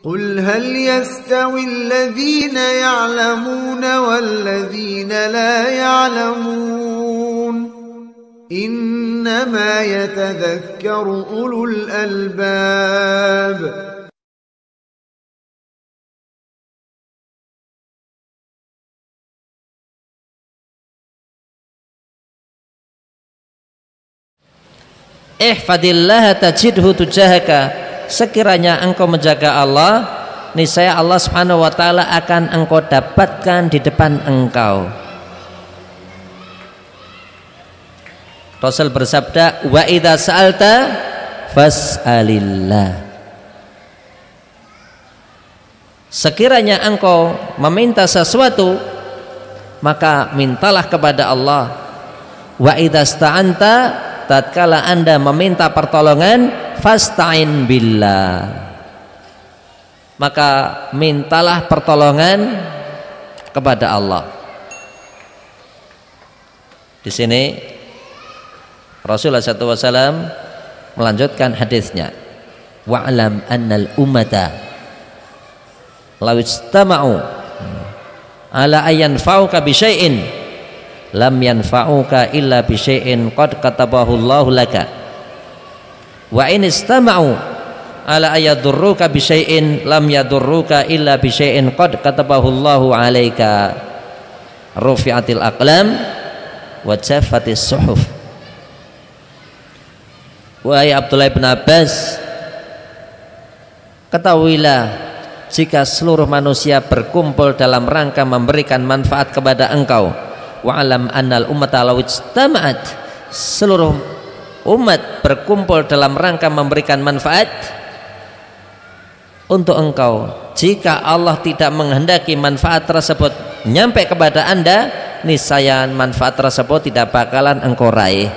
قل هل يستوي الذين يعلمون والذين لا يعلمون إنما يتذكر أولو الألباب. Ihfadillaha tajidhu tujahaka, sekiranya engkau menjaga Allah, niscaya Allah Subhanahu wa taala akan engkau dapatkan di depan engkau. Rasul bersabda, wa idza sa'alta fas'alillah. Sekiranya engkau meminta sesuatu, maka mintalah kepada Allah. Wa idza sta'anta, tatkala Anda meminta pertolongan, fasta'in billah, maka mintalah pertolongan kepada Allah. Di sini Rasulullah SAW melanjutkan hadisnya, wa'lam annal ummata law istama'u ala ayyan fa'uka bi syai'in lam yanfa'uka illa bi syai'in qad katabahu Allahu laka wa in istama'u ala ayadurruka bi syai'in lam yadurruka illa bi syai'in qad katabahu Allahu 'alaika rufi'atil aqlam wa jaffatis suhuf. Wahai Abdullah bin Abbas, ketahuilah jika seluruh manusia berkumpul dalam rangka memberikan manfaat kepada engkau, wa'lam annal ummata law ijtama'at, seluruh umat berkumpul dalam rangka memberikan manfaat untuk engkau, jika Allah tidak menghendaki manfaat tersebut nyampe kepada Anda, niscaya manfaat tersebut tidak bakalan engkau raih.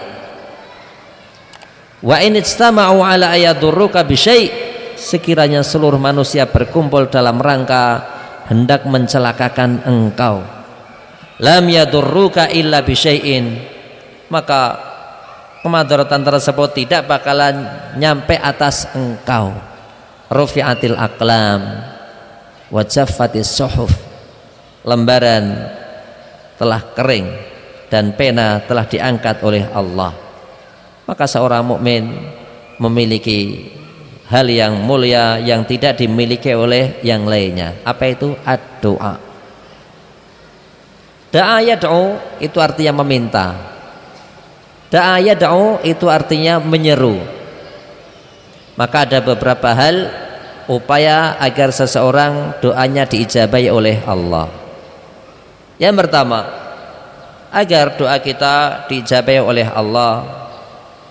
Wa in ijtama'u ala ayadurruka bi syai', sekiranya seluruh manusia berkumpul dalam rangka hendak mencelakakan engkau, lam yadurruka illa bi syai'in, maka kemadaratan tersebut tidak bakalan nyampe atas engkau. Rufi'atil aqlam wa jaffatis suhuf, lembaran telah kering dan pena telah diangkat oleh Allah. Maka seorang mukmin memiliki hal yang mulia yang tidak dimiliki oleh yang lainnya. Apa itu? Ad-doa. Da'a yad'u itu artinya meminta. Da'a yad'u itu artinya menyeru. Maka ada beberapa hal upaya agar seseorang doanya diijabahi oleh Allah. Yang pertama, agar doa kita diijabahi oleh Allah,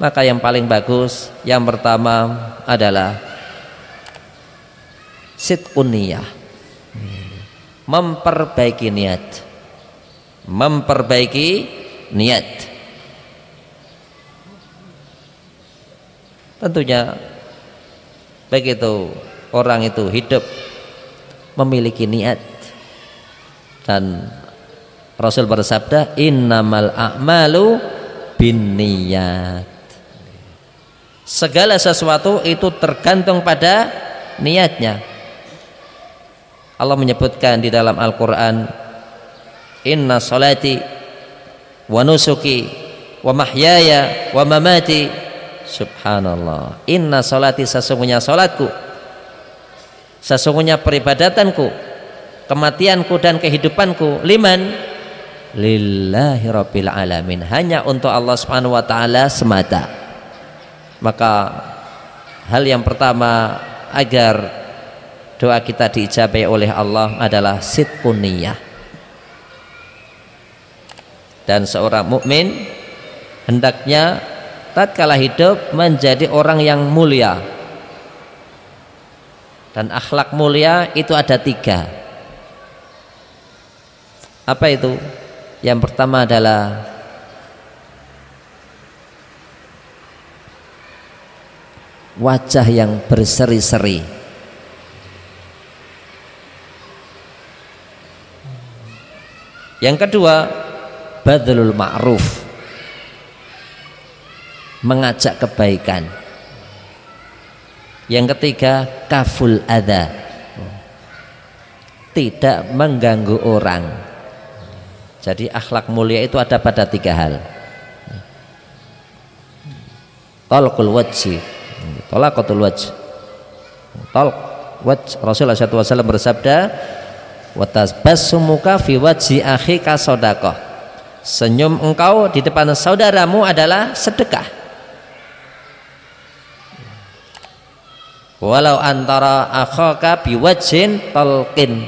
maka yang paling bagus, yang pertama adalah sidqun niyah, memperbaiki niat. Memperbaiki niat. Tentunya begitu orang itu hidup memiliki niat, dan Rasul bersabda, innamal a'malu binniyat, segala sesuatu itu tergantung pada niatnya. Allah menyebutkan di dalam Al-Quran, inna salati wa nusuki wa mahyaya wa mamati, subhanallah, inna salati, sesungguhnya salatku, sesungguhnya peribadatanku, kematianku dan kehidupanku, liman, lillahi rabbil alamin, hanya untuk Allah subhanahu wa ta'ala semata. Maka hal yang pertama agar doa kita diijabahi oleh Allah adalah sidqun niyah. Dan seorang mukmin hendaknya tatkala hidup menjadi orang yang mulia. Dan akhlak mulia itu ada 3. Apa itu? Yang pertama adalah wajah yang berseri-seri. Yang kedua, badlul ma'ruf, mengajak kebaikan. Yang ketiga, kaful adza, tidak mengganggu orang. Jadi akhlak mulia itu ada pada 3 hal. Talqul wajhi, talaqatul wajh. Talq wajh, Rasulullah SAW bersabda, wa tabassumuka fi wajhi akhika shadaqah. Senyum engkau di depan saudaramu adalah sedekah. Walau antara akhaka biwajhin talqin,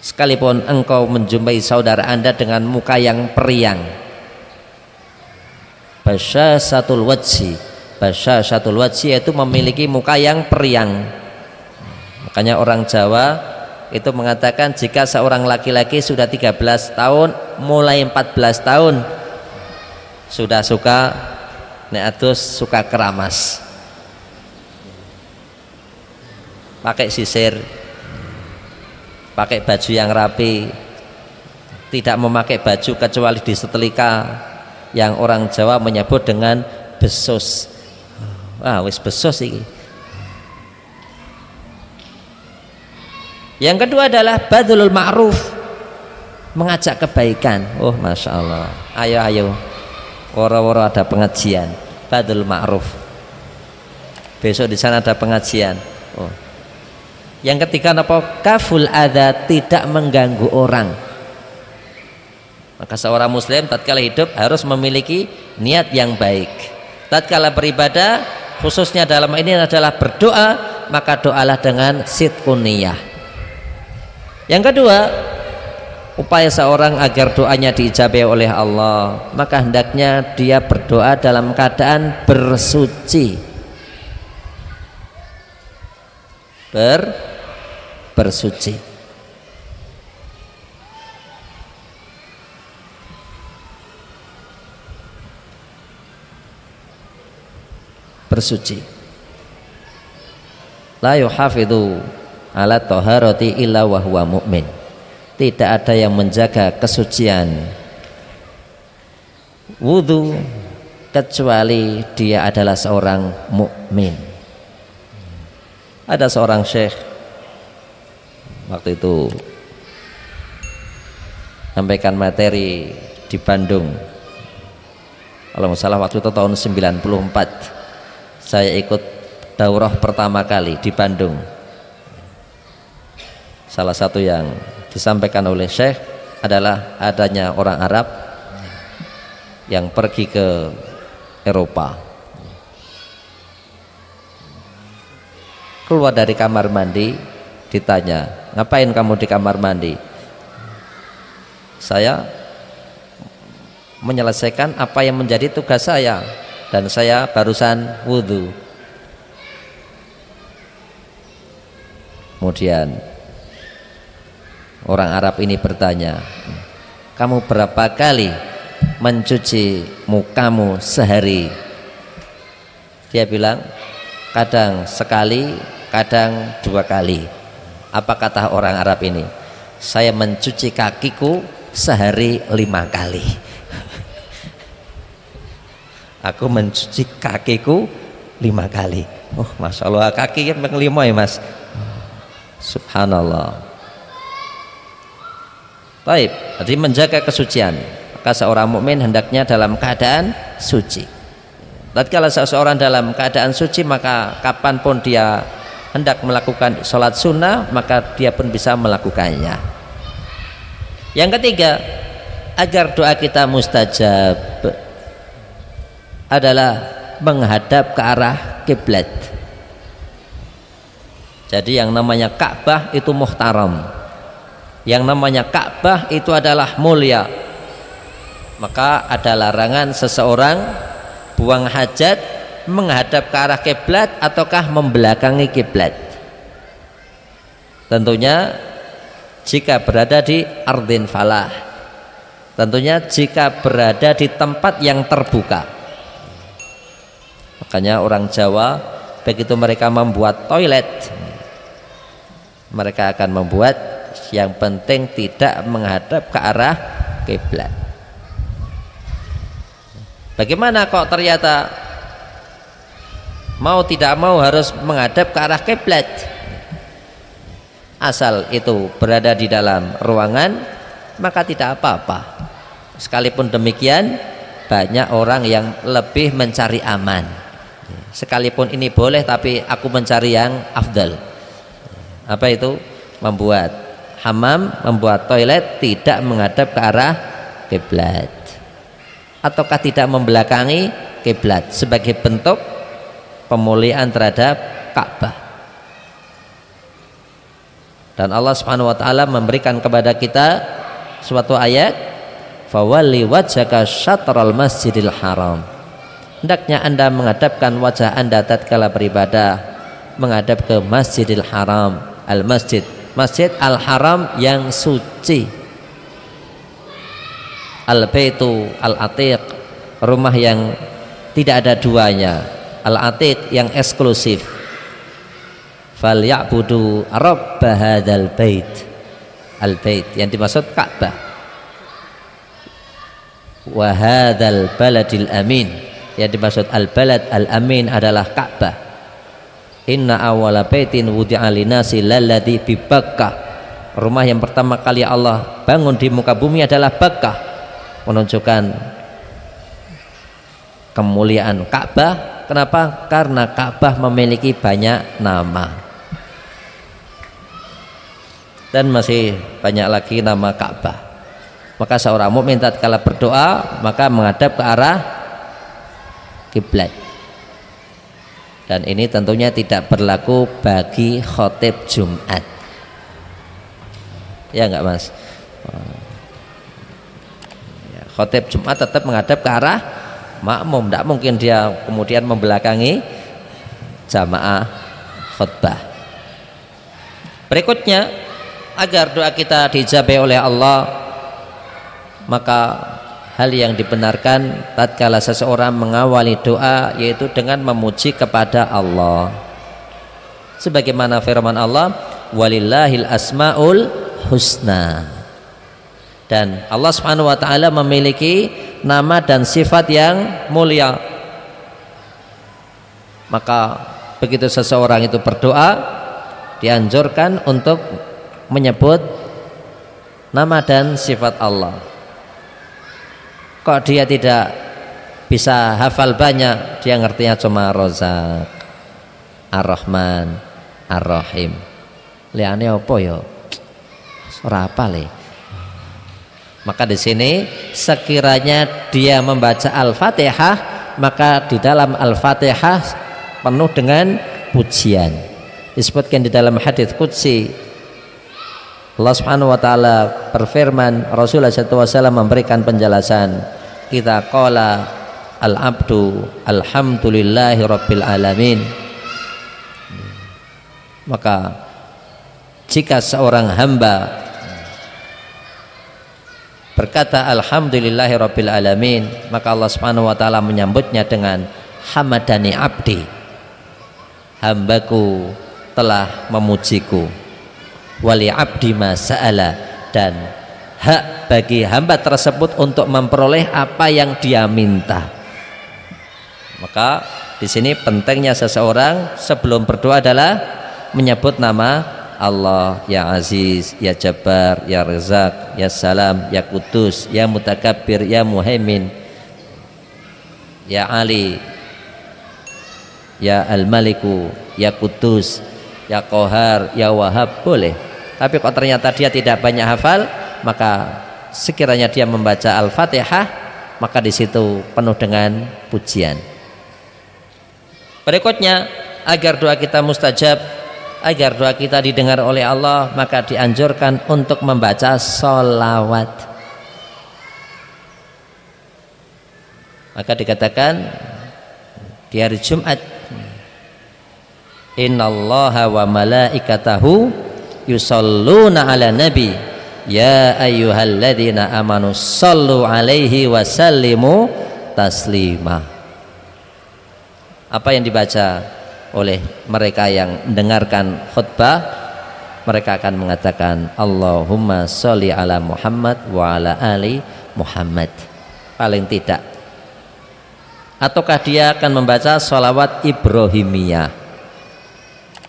sekalipun engkau menjumpai saudara Anda dengan muka yang periang. Basyasatul wajhi, basyasatul wajhi yaitu memiliki muka yang periang. Makanya orang Jawa itu mengatakan jika seorang laki-laki sudah 13 tahun mulai 14 tahun sudah suka neatus, suka keramas, pakai sisir, pakai baju yang rapi, tidak memakai baju kecuali di setelika, yang orang Jawa menyebut dengan besus. Wis besus ini. Yang kedua adalah badlul ma'ruf, mengajak kebaikan. Oh masya Allah, ayo woro-woro ada pengajian badlul ma'ruf, besok di sana ada pengajian. Oh. Yang ketiga apa? Kaful adza, tidak mengganggu orang. Maka seorang muslim tatkala hidup harus memiliki niat yang baik. Tatkala beribadah, khususnya dalam ini adalah berdoa, maka doalah dengan sidqun niyah. Yang kedua, upaya seorang agar doanya diijabahi oleh Allah, maka hendaknya dia berdoa dalam keadaan bersuci. Bersuci. Bersuci. La yuhafidhu ala taharati illa wa huwa mu'min. Tidak ada yang menjaga kesucian wudu kecuali dia adalah seorang mukmin. Ada seorang syekh waktu itu sampaikan materi di Bandung, kalau nggak salah waktu itu tahun 94. Saya ikut daurah pertama kali di Bandung. Salah satu yang disampaikan oleh syekh adalah adanya orang Arab yang pergi ke Eropa, keluar dari kamar mandi, ditanya, ngapain kamu di kamar mandi? Saya menyelesaikan apa yang menjadi tugas saya, dan saya barusan wudhu. Kemudian orang Arab ini bertanya, kamu berapa kali mencuci mukamu sehari? Dia bilang, kadang sekali, kadang 2 kali. Apa kata orang Arab ini? Saya mencuci kakiku sehari 5 kali. Aku mencuci kakiku 5 kali. Oh masya Allah, kaki yang 5 ya mas. Subhanallah. Baik, jadi menjaga kesucian. Maka seorang mukmin hendaknya dalam keadaan suci. Tatkala seseorang dalam keadaan suci, maka kapanpun dia hendak melakukan sholat sunnah, maka dia pun bisa melakukannya. Yang ketiga, agar doa kita mustajab adalah menghadap ke arah kiblat. Jadi yang namanya Ka'bah itu muhtaram, yang namanya Ka'bah itu adalah mulia. Maka ada larangan seseorang buang hajat menghadap ke arah kiblat ataukah membelakangi kiblat. Tentunya jika berada di ardin falah, tentunya jika berada di tempat yang terbuka. Makanya orang Jawa begitu mereka membuat toilet, mereka akan membuat yang penting tidak menghadap ke arah kiblat. Bagaimana kok ternyata mau tidak mau harus menghadap ke arah kiblat? asal itu berada di dalam ruangan maka tidak apa-apa. Sekalipun demikian banyak orang yang lebih mencari aman. Sekalipun ini boleh tapi aku mencari yang afdal. Apa itu? Membuat hammam, membuat toilet tidak menghadap ke arah kiblat ataukah tidak membelakangi kiblat sebagai bentuk pemuliaan terhadap Ka'bah. Dan Allah Subhanahu wa taala memberikan kepada kita suatu ayat, fawalli wajhaka syatral masjidil haram. Hendaknya Anda menghadapkan wajah Anda tatkala beribadah menghadap ke Masjidil Haram, al-masjid, Masjid al-Haram yang suci. Al-baitu al-atiq, rumah yang tidak ada duanya, al-atiq yang eksklusif. Falyabudu rabb hadzal bait. Al-bait yang dimaksud Ka'bah. Wa hadzal baladil amin, yang dimaksud al-balad al-amin adalah Ka'bah. Inna awwala baitin wudi'a linasi lalladzi bi Bakkah. Rumah yang pertama kali Allah bangun di muka bumi adalah Bakkah, menunjukkan kemuliaan Ka'bah. Kenapa? Karena Ka'bah memiliki banyak nama dan masih banyak lagi nama Ka'bah. Maka seorang mukmin tatkala berdoa maka menghadap ke arah kiblat. Dan ini tentunya tidak berlaku bagi khotib Jumat. Ya enggak Mas? Khotib Jumat tetap menghadap ke arah makmum, tidak mungkin dia kemudian membelakangi jamaah khutbah. Berikutnya, agar doa kita diijabahi oleh Allah, maka hal yang dibenarkan tatkala seseorang mengawali doa yaitu dengan memuji kepada Allah. Sebagaimana firman Allah, walillahil asmaul husna. Dan Allah Subhanahu wa taala memiliki nama dan sifat yang mulia. Maka begitu seseorang itu berdoa, dianjurkan untuk menyebut nama dan sifat Allah. Kok dia tidak bisa hafal banyak, dia ngertinya cuma Rozak, Ar-Rahman, Ar-Rahim. Liane apa ya? Ora apal le. Maka di sini sekiranya dia membaca Al-Fatihah, maka di dalam Al-Fatihah penuh dengan pujian. Disebutkan di dalam hadits qudsi, Allah Subhanahu wa taala berfirman, Rasulullah SAW memberikan penjelasan, kita qala al-abdu alhamdulillahi rabbil alamin. Maka jika seorang hamba berkata alhamdulillahi rabbil alamin, maka Allah Subhanahu wa taala menyambutnya dengan hamadani abdi, hambaku telah memujiku, wali abdi ma sa'ala, dan hak bagi hamba tersebut untuk memperoleh apa yang dia minta. Maka di sini pentingnya seseorang sebelum berdoa adalah menyebut nama Allah, ya Aziz, ya Jabbar, ya Razak, ya Salam, ya Kudus, ya Mutakabbir, ya Muhaimin, ya Ali, ya Al-Maliku, ya Kudus, ya Qahar, ya Wahab, boleh. Tapi kalau ternyata dia tidak banyak hafal, maka sekiranya dia membaca Al-Fatihah, maka di situ penuh dengan pujian. Berikutnya, agar doa kita mustajab, agar doa kita didengar oleh Allah, maka dianjurkan untuk membaca sholawat. Maka dikatakan di hari Jumat, innallaha wa malaikatahu yusholluna ala nabi ya ayyuhalladzina amanu shollu alaihi wa sallimu taslima. Apa yang dibaca oleh mereka yang mendengarkan khutbah, mereka akan mengatakan Allahumma sholli ala Muhammad wa ala ali Muhammad, paling tidak. Ataukah dia akan membaca sholawat Ibrahimiyah,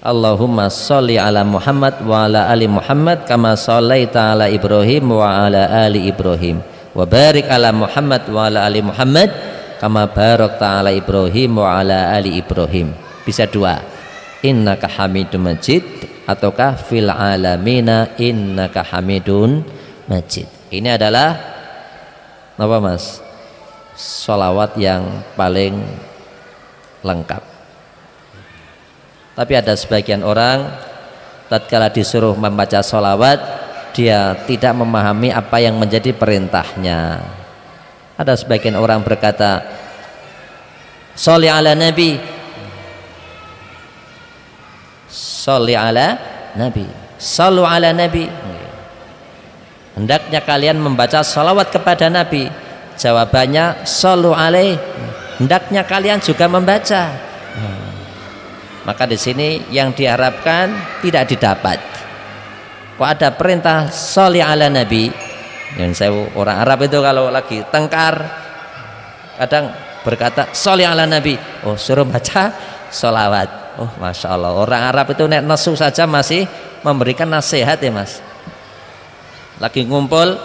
Allahumma sholli ala Muhammad wa ala ali Muhammad kama shallaita ala Ibrahim wa ala ali Ibrahim wa barik ala Muhammad wa ala ali Muhammad kama barakta ala Ibrahim wa ala ali Ibrahim. Bisa dua, innaka hamidun majid ataukah fil alamina innaka hamidun majid. Ini adalah apa mas? Sholawat yang paling lengkap. Tapi ada sebagian orang tatkala disuruh membaca sholawat dia tidak memahami apa yang menjadi perintahnya. Ada sebagian orang berkata sholli ala nabi, sholli ala nabi, shollu ala nabi, hendaknya kalian membaca sholawat kepada nabi. Jawabannya shollu alaih, hendaknya kalian juga membaca. Maka di sini yang diharapkan tidak didapat. Kok ada perintah sholli ala nabi? Yang saya orang Arab itu kalau lagi tengkar kadang berkata sholli ala nabi. Oh suruh baca sholawat. Oh masya Allah, orang Arab itu nek nesu saja masih memberikan nasihat ya mas. Lagi ngumpul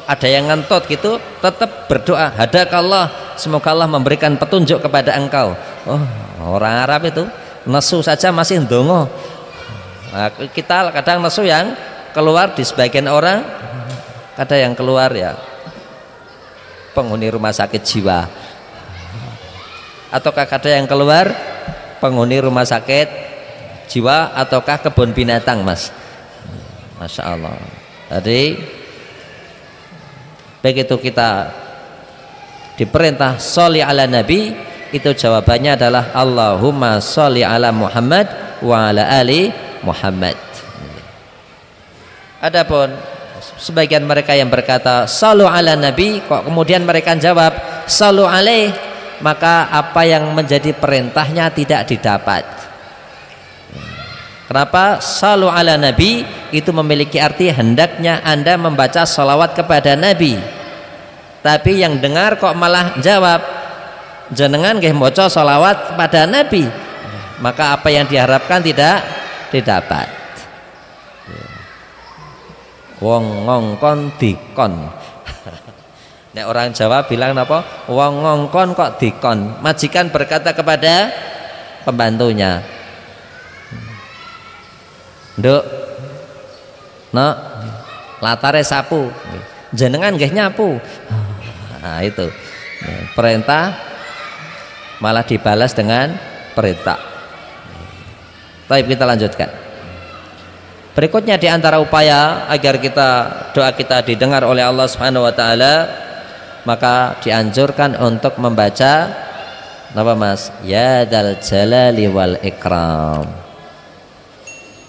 ada yang ngentot gitu tetap berdoa hadakallah, semoga Allah memberikan petunjuk kepada engkau. Oh orang Arab itu nesu saja masih ndongo. Nah, kita kadang nesu yang keluar di sebagian orang, ada yang keluar ya penghuni rumah sakit jiwa, ataukah ada yang keluar penghuni rumah sakit jiwa ataukah kebun binatang mas. Masya Allah. Jadi begitu kita diperintah sholli ala nabi, itu jawabannya adalah Allahumma sholli ala Muhammad wa ala ali Muhammad. Adapun sebagian mereka yang berkata shollu ala nabi, kok kemudian mereka jawab shollu alaih, maka apa yang menjadi perintahnya tidak didapat. Kenapa? Shollu ala nabi itu memiliki arti hendaknya Anda membaca sholawat kepada nabi, tapi yang dengar kok malah jawab jenengan nggih maca sholawat pada nabi, maka apa yang diharapkan tidak didapat. Wong ngongkon dikon. Nek orang Jawa bilang apa? Wong ngongkon kok dikon. Majikan berkata kepada pembantunya, nduk nak latare sapu, jenengan nggih nyapu. Nah itu perintah malah dibalas dengan perintah. Baik, kita lanjutkan. Berikutnya di antara upaya agar doa kita didengar oleh Allah Subhanahu wa taala, maka dianjurkan untuk membaca apa mas? Ya dzal jalali wal ikram.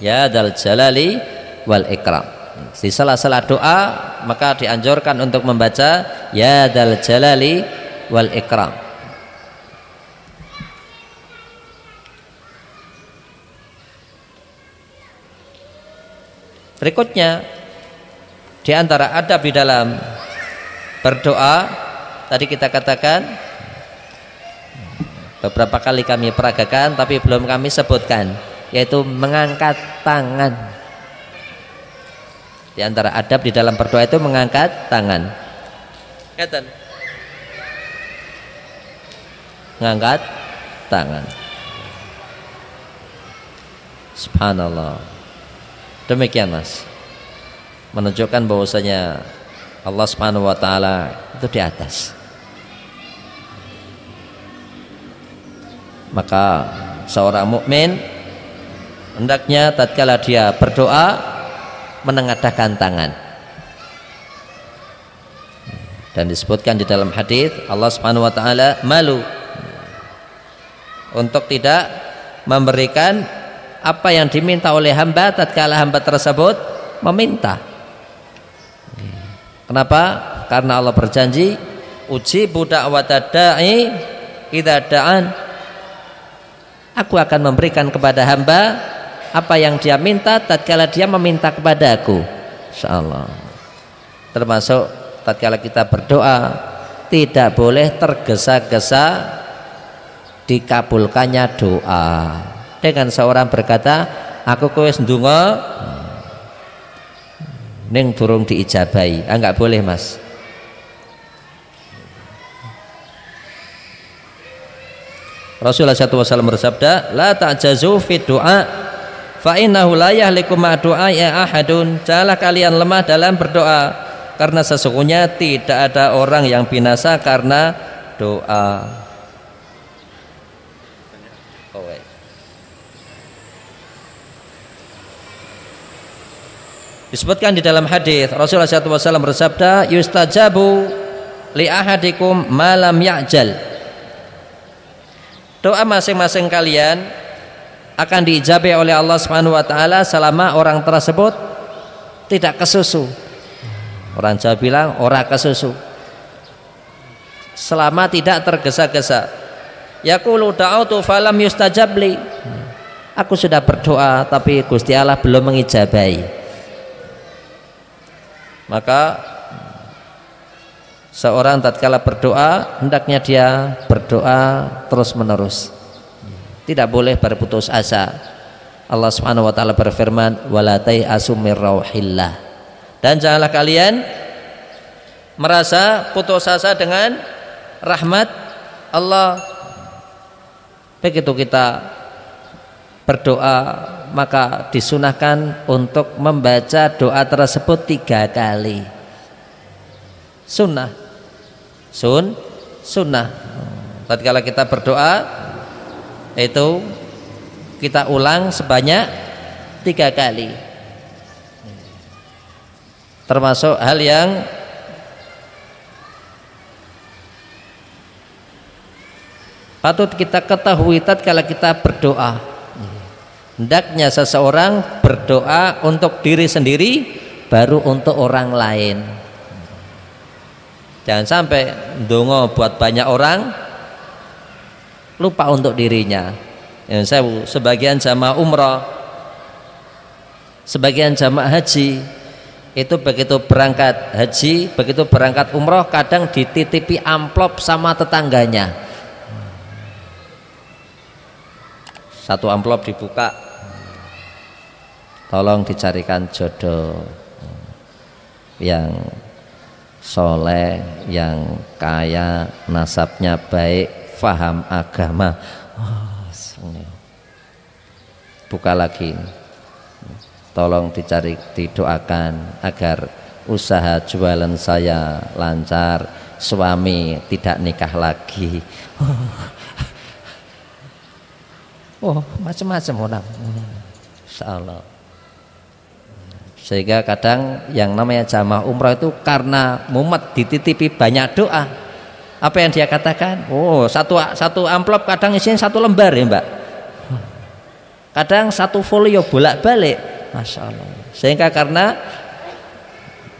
Ya dzal jalali wal ikram. Di sela-sela doa maka dianjurkan untuk membaca ya dzal jalali wal ikram. Berikutnya di antara adab di dalam berdoa, tadi kita katakan beberapa kali kami peragakan tapi belum kami sebutkan, yaitu mengangkat tangan. Di antara adab di dalam berdoa itu mengangkat tangan. Mengangkat tangan. Subhanallah. Demikian mas, menunjukkan bahwasanya Allah Subhanahu wa taala itu di atas. Maka seorang mukmin hendaknya tatkala dia berdoa menengadahkan tangan. Dan disebutkan di dalam hadis Allah Subhanahu wa taala malu untuk tidak memberikan apa yang diminta oleh hamba tatkala hamba tersebut meminta. Kenapa? Karena Allah berjanji ujibu da'watad da'i idza da'an. Aku akan memberikan kepada hamba apa yang dia minta tatkala dia meminta kepada aku. Insyaallah. Termasuk tatkala kita berdoa tidak boleh tergesa-gesa dikabulkannya doa. Dengan seorang berkata aku kowe wis ndonga ning durung diijabahi. Enggak boleh, Mas. Rasulullah SAW bersabda, la ta'jazu fi du'a fa innahu la yahliku ma du'a ya ahadun. Janganlah kalian lemah dalam berdoa, karena sesungguhnya tidak ada orang yang binasa karena doa. Disebutkan di dalam hadis Rasulullah SAW bersabda, yustajabu li ahadikum ma lam ya'jal. Doa masing-masing kalian akan diijabai oleh Allah Subhanahu wa taala selama orang tersebut tidak kesusu. Orang Jawa bilang ora kesusu. Selama tidak tergesa-gesa. Yaqulu da'autu falam yustajab li. Aku sudah berdoa tapi Gusti Allah belum mengijabahi. Maka seorang tatkala berdoa hendaknya dia berdoa terus menerus, tidak boleh berputus asa. Allah Subhanahu wa taala berfirman, wala tai'asu mir rauhillah, dan janganlah kalian merasa putus asa dengan rahmat Allah. Begitu kita berdoa maka disunahkan untuk membaca doa tersebut 3 kali. Sunnah. Tatkala kita berdoa itu kita ulang sebanyak 3 kali. Termasuk hal yang patut kita ketahui tatkala kita berdoa. Hendaknya seseorang berdoa untuk diri sendiri baru untuk orang lain. Jangan sampai ndonga buat banyak orang lupa untuk dirinya. Yang saya sebagian jamaah umrah, sebagian jamaah haji itu begitu berangkat haji, begitu berangkat umrah kadang dititipi amplop sama tetangganya. Satu amplop dibuka, tolong dicarikan jodoh yang soleh, yang kaya, nasabnya baik, faham agama. Buka lagi, tolong dicari, didoakan agar usaha jualan saya lancar, suami tidak nikah lagi. Macam-macam orang, insyaallah. Sehingga kadang yang namanya jamaah umrah itu karena mumet dititipi banyak doa, apa yang dia katakan, satu amplop kadang isinya 1 lembar ya Mbak, kadang 1 folio bolak-balik, Masya Allah. Sehingga karena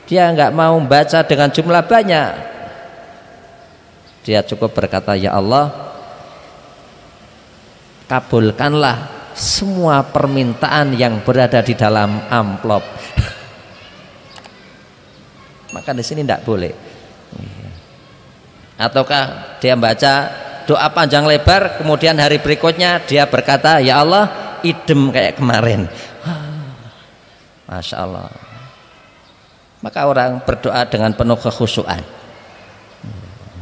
dia nggak mau baca dengan jumlah banyak, dia cukup berkata, ya Allah, kabulkanlah semua permintaan yang berada di dalam amplop. Maka di sini tidak boleh. Ataukah dia baca doa panjang lebar, kemudian hari berikutnya dia berkata, ya Allah, idem kayak kemarin. Masya Allah. Maka orang berdoa dengan penuh kekhusyuan,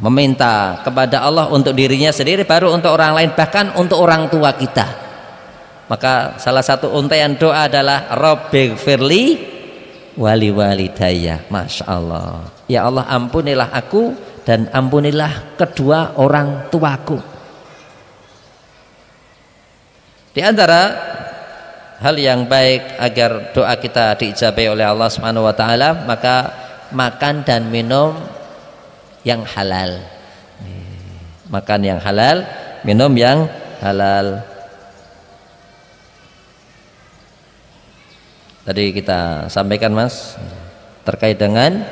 meminta kepada Allah untuk dirinya sendiri, baru untuk orang lain, bahkan untuk orang tua kita. Maka salah satu untaian doa adalah Rabbighfirli wali walidayya. Masya Allah. Ya Allah, ampunilah aku dan ampunilah kedua orang tuaku. Di antara hal yang baik agar doa kita diijabai oleh Allah Subhanahu wa taala, maka makan dan minum yang halal. Makan yang halal, minum yang halal. Tadi kita sampaikan Mas terkait dengan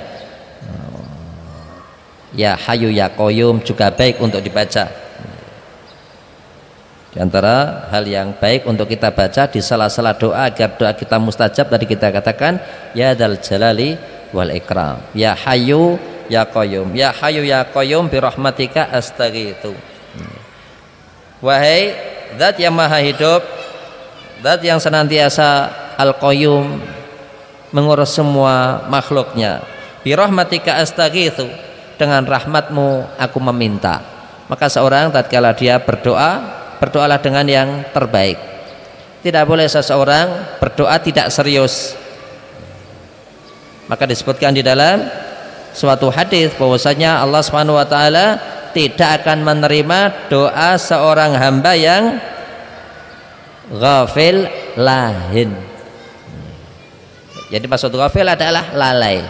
ya Hayyu ya Qayyum juga baik untuk dibaca. Di antara hal yang baik untuk kita baca di sela-sela doa agar doa kita mustajab, tadi kita katakan ya Dzal Jalali wal Ikram, ya Hayyu ya Qayyum, ya Hayyu ya Qayyum bi rahmatika astaghitsu. Wahai Zat yang Maha Hidup, Zat yang senantiasa Al-Qayyum, mengurus semua makhluknya. Bi rahmatika astaghitsu, dengan rahmatmu aku meminta. Maka seorang tatkala dia berdoa, berdoalah dengan yang terbaik. Tidak boleh seseorang berdoa tidak serius. Maka disebutkan di dalam suatu hadis bahwasanya Allah Subhanahu wa taala tidak akan menerima doa seorang hamba yang ghafil lahin. Jadi maksud ghafil adalah lalai.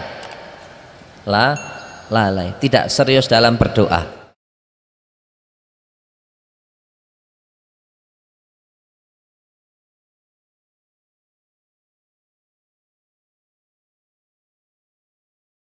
Lalai, tidak serius dalam berdoa.